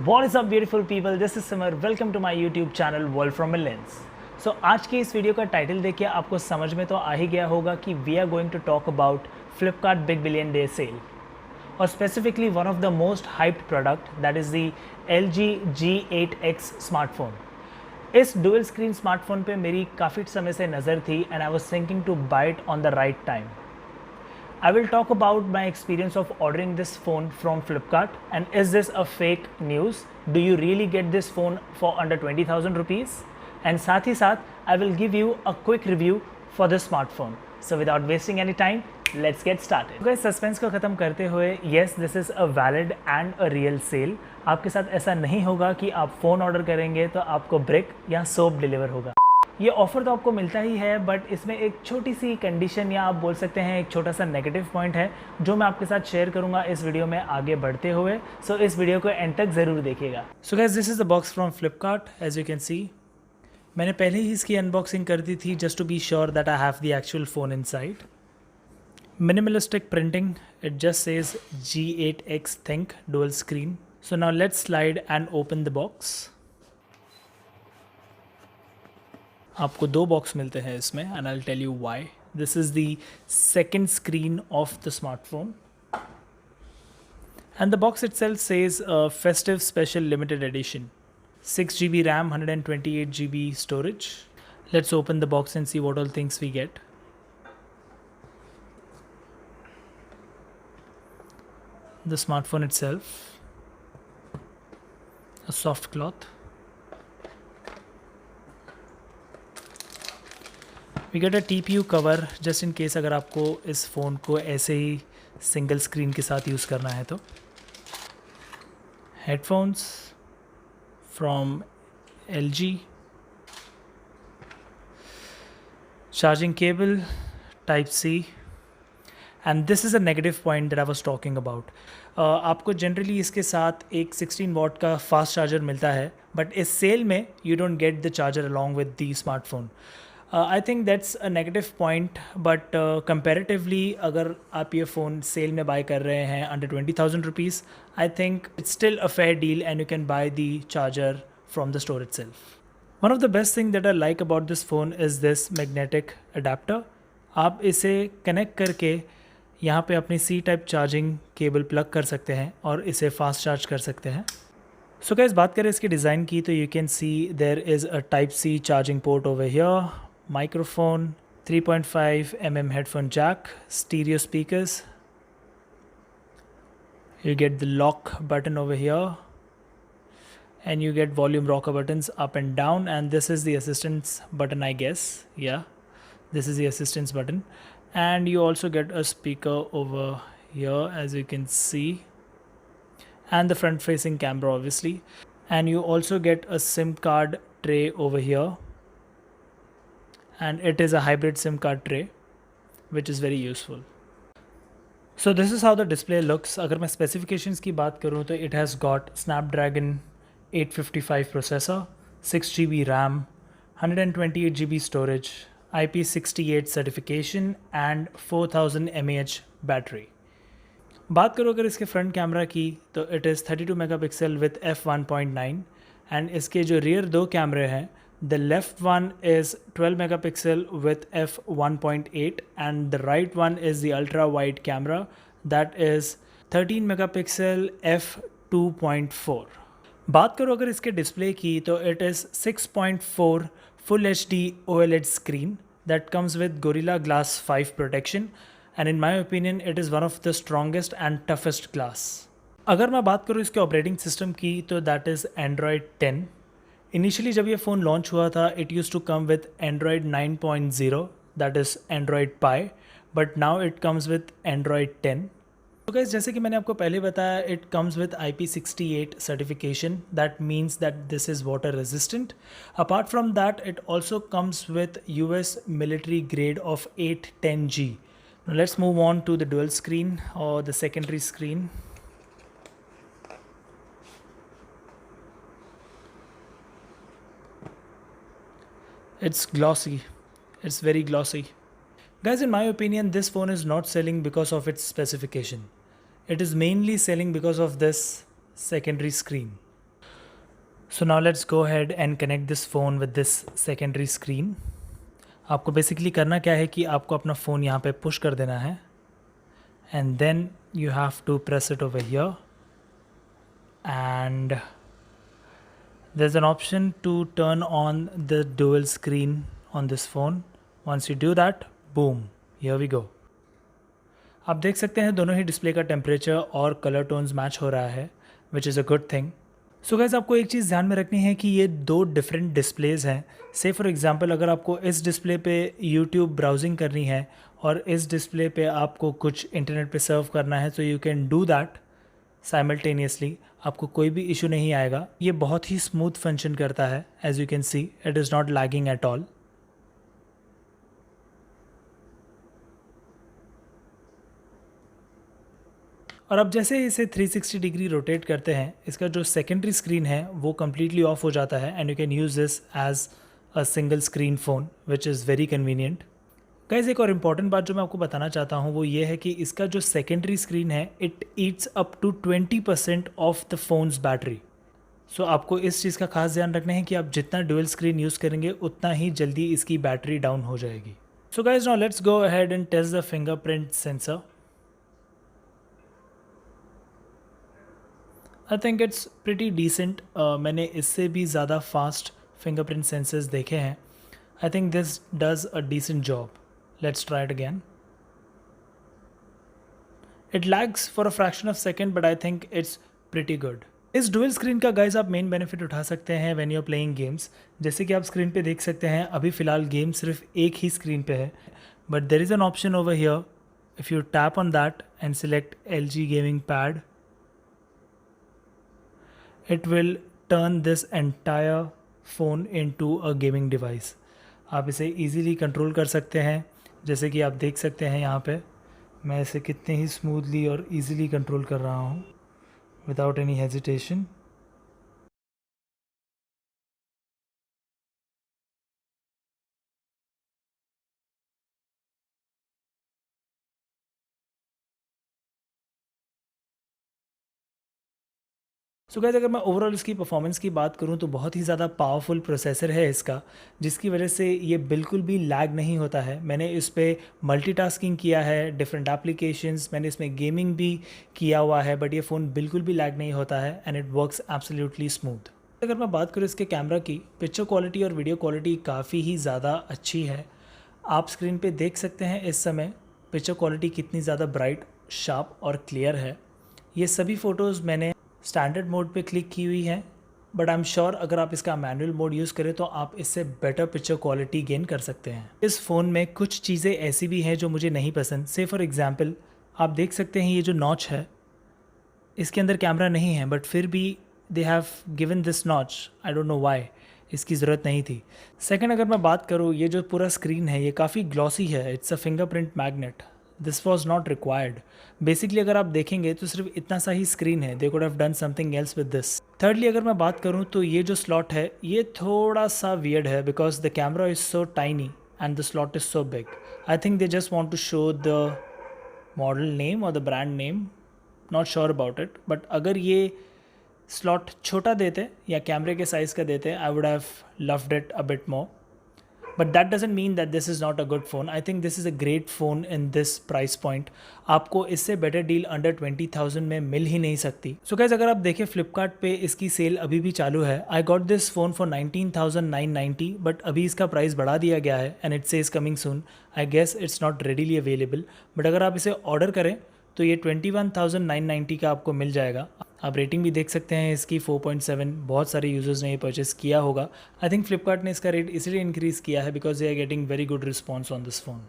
What is up beautiful people, this is Simar. Welcome to my YouTube channel World from Millions. So आज के इस video का title देखिए, आपको समझ में तो आ ही गया होगा कि we are going to talk about Flipkart big billion day sale और specifically one of the most hyped product that is the LG G8X smartphone. इस डुअल स्क्रीन स्मार्टफोन पे मेरी काफ़ी समय से नज़र थी and I was thinking to buy it on the right time. I will talk about my experience of ordering this phone from Flipkart and is this a fake news? Do you really get this phone for under 20,000 rupees? And साथ ही साथ I will give you a quick review for this smartphone. So without wasting any time, let's get started. guys, suspense को ख़त्म करते हुए, yes, this is a valid and a real sale. आपके साथ ऐसा नहीं होगा कि आप फ़ोन ऑर्डर करेंगे तो आपको ब्रिक या सोप डिलीवर होगा. ये ऑफ़र तो आपको मिलता ही है, बट इसमें एक छोटी सी कंडीशन या आप बोल सकते हैं एक छोटा सा नेगेटिव पॉइंट है जो मैं आपके साथ शेयर करूंगा इस वीडियो में आगे बढ़ते हुए. सो इस वीडियो को एंड तक ज़रूर देखिएगा. So guys, this is the box from Flipkart. As you can see, मैंने पहले ही इसकी अनबॉक्सिंग कर दी थी just to be sure that I have the actual phone inside. Minimalistic printing, it just says G8X think dual screen. So now let's slide and open the box. आपको दो box मिलते हैं इसमें and I will tell you why. This is the second screen of the smartphone and the box itself says festive special limited edition, 6 GB RAM, 128 GB storage. Let's open the box and see what all things we get. The smartphone itself, a soft cloth. We get a TPU cover just in case अगर आपको इस phone को ऐसे ही single screen के साथ use करना है तो. Headphones from LG, charging cable type C, and this is a negative point that I was talking about. आपको जनरली इसके साथ एक 16 वॉट का फास्ट चार्जर मिलता है, बट इस सेल में you don't get the charger along with the smartphone. I think that's a negative point, but comparatively अगर आप ये फ़ोन सेल में बाय कर रहे हैं under 20,000 rupees, I think it's still a fair deal and you can by the charger from the store itself. One of the best thing that I like about this phone is this magnetic adapter. आप इसे connect करके यहाँ पे अपनी C type charging cable plug कर सकते हैं और इसे फास्ट चार्ज कर सकते हैं. सो गाइस, बात करें इसके डिज़ाइन की तो you can see there is a type C charging port over here, microphone, 3.5 mm headphone jack, stereo speakers. You get the lock button over here and you get volume rocker buttons up and down, and this is the assistance button, I guess. Yeah, this is the assistance button, and you also get a speaker over here as you can see, and the front facing camera obviously, and you also get a SIM card tray over here, and it is a hybrid SIM card tray which is very useful. So this is how the display looks. अगर मैं specifications की बात करूँ तो it has got Snapdragon 855 processor, 6 GB RAM, 128 GB storage, IP68 certification and 4000 mAh battery. बात करो अगर इसके फ्रंट कैमरा की तो it is 32 megapixel with f1.9 and इसके जो रियर दो कैमरे हैं, the left one is 12 megapixel with f1.8 and the right one is the ultra wide camera that is 13 megapixel f2.4. बात करो अगर इसके डिस्प्ले की तो it is 6.4 full HD OLED screen that comes with Gorilla Glass 5 protection, and in my opinion it is one of the strongest and toughest glass. अगर मैं बात करूँ इसके ऑपरेटिंग सिस्टम की तो that is Android 10. इनिशियली जब ये phone launch हुआ था it use to come with Android 9.0 that is Android pie, but now it comes with Android 10. तो गाइस, जैसे कि मैंने आपको पहले बताया, it comes with IP68 certification. That means that this is water resistant. Apart from that it also comes with US military grade of 810G. Let's move on to the dual screen और the secondary screen. It's glossy. It's very glossy. Guys, in my opinion, this phone is not selling because of its specification. It is mainly selling because of this secondary screen. So now let's go ahead and connect this phone with this secondary screen. आपको basically करना क्या है कि आपको अपना phone यहाँ पे push कर देना है and then you have to press it over here and there's an option to turn on the dual screen on this phone. Once you do that, boom, here we go. आप देख सकते हैं दोनों ही display का temperature और colour tones match हो रहा है which is a good thing. So guys आपको एक चीज़ ध्यान में रखनी है कि ये दो डिफरेंट डिस्प्लेज़ हैं. से फॉर एग्जांपल अगर आपको इस डिस्प्ले पे यूट्यूब ब्राउजिंग करनी है और इस डिस्प्ले पे आपको कुछ इंटरनेट पे सर्व करना है तो you can do that simultaneously. आपको कोई भी इशू नहीं आएगा. ये बहुत ही स्मूथ फंक्शन करता है. As you can see it is not lagging at all. और अब जैसे इसे 360 डिग्री रोटेट करते हैं इसका जो सेकेंडरी स्क्रीन है वो कम्प्लीटली ऑफ हो जाता है and you can use this as a single screen phone which is very convenient. Guys एक और इम्पॉर्टेंट बात जो मैं आपको बताना चाहता हूँ वो ये है कि इसका जो सेकेंडरी स्क्रीन है it eats up to 20% of the phone's battery. So आपको इस चीज़ का खास ध्यान रखना है कि आप जितना डुअल स्क्रीन यूज़ करेंगे उतना ही जल्दी इसकी बैटरी डाउन हो जाएगी. So guys now let's go ahead and test the fingerprint sensor. I think it's pretty decent. मैंने इससे भी ज़्यादा फास्ट फिंगरप्रिंट सेंसर्स देखे हैं. I think this does a decent job. Let's try it again. It lags for a fraction of second but I think it's pretty good. इस dual screen का guys आप main benefit उठा सकते हैं when you are playing games. जैसे कि आप screen पे देख सकते हैं अभी फ़िलहाल गेम सिर्फ एक ही स्क्रीन पे है but there is an option over here. If you tap on that and select LG gaming pad it will turn this entire phone into a gaming device. आप इसे easily कंट्रोल कर सकते हैं. जैसे कि आप देख सकते हैं यहाँ पे मैं इसे कितने ही स्मूथली और easily कंट्रोल कर रहा हूँ without any hesitation. So guys अगर मैं ओवरऑल इसकी परफॉर्मेंस की बात करूं तो बहुत ही ज़्यादा पावरफुल प्रोसेसर है इसका जिसकी वजह से ये बिल्कुल भी लैग नहीं होता है. मैंने इस पर मल्टीटास्किंग किया है, डिफरेंट एप्लीकेशंस, मैंने इसमें गेमिंग भी किया हुआ है बट ये फ़ोन बिल्कुल भी लैग नहीं होता है and it works absolutely smooth. अगर मैं बात करूँ इसके कैमरा की, पिक्चर क्वालिटी और वीडियो क्वालिटी काफ़ी ही ज़्यादा अच्छी है. आप स्क्रीन पे देख सकते हैं इस समय पिक्चर क्वालिटी कितनी ज़्यादा ब्राइट, शार्प और क्लियर है. ये सभी फ़ोटोज़ मैंने स्टैंडर्ड मोड पे क्लिक की हुई है बट आई एम श्योर अगर आप इसका मैनुअल मोड यूज़ करें तो आप इससे बेटर पिक्चर क्वालिटी गेन कर सकते हैं. इस फ़ोन में कुछ चीज़ें ऐसी भी हैं जो मुझे नहीं पसंद. से फॉर एग्जांपल आप देख सकते हैं ये जो नॉच है इसके अंदर कैमरा नहीं है बट फिर भी they have given this notch. I don't know why, इसकी ज़रूरत नहीं थी. सेकंड अगर मैं बात करूँ ये जो पूरा स्क्रीन है ये काफ़ी ग्लॉसी है. It's a fingerprint magnet. This was not required. Basically अगर आप देखेंगे तो सिर्फ इतना सा ही स्क्रीन है. They could have done something else with this. Thirdly अगर मैं बात करूँ तो ये जो स्लॉट है ये थोड़ा सा वियर्ड है because the camera is so tiny and the slot is so big. I think they just want to show the model name और the brand name. Not sure about it but अगर ये slot छोटा देते या कैमरे के size का देते I would have loved it a bit more. But that doesn't mean that this is not a good phone. I think this is a great phone in this price point. आपको इससे better deal under 20,000 में मिल ही नहीं सकती. So guys अगर आप देखें फ्लिपकार्ट पे इसकी सेल अभी भी चालू है. I got this phone for 19,990 but अभी इसका प्राइस बढ़ा दिया गया है and it says coming soon. I guess it's not readily available but अगर आप इसे ऑर्डर करें तो ये 21,990 का आपको मिल जाएगा. आप रेटिंग भी देख सकते हैं इसकी 4.7. बहुत सारे यूजर्स ने ये परचेस किया होगा. आई थिंक फ्लिपकार्ट ने इसका रेट इसलिए इंक्रीज़ किया है because they are getting very good response on this phone.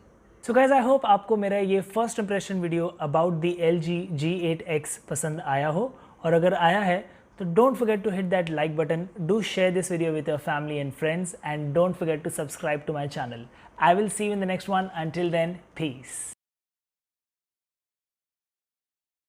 So guys I hope आपको मेरा ये first impression video about the LG G8X पसंद आया हो और अगर आया है तो don't forget to hit that like button. Do share this video with your family and friends and don't forget to subscribe to my channel. I will see you in the next one. Until then, peace.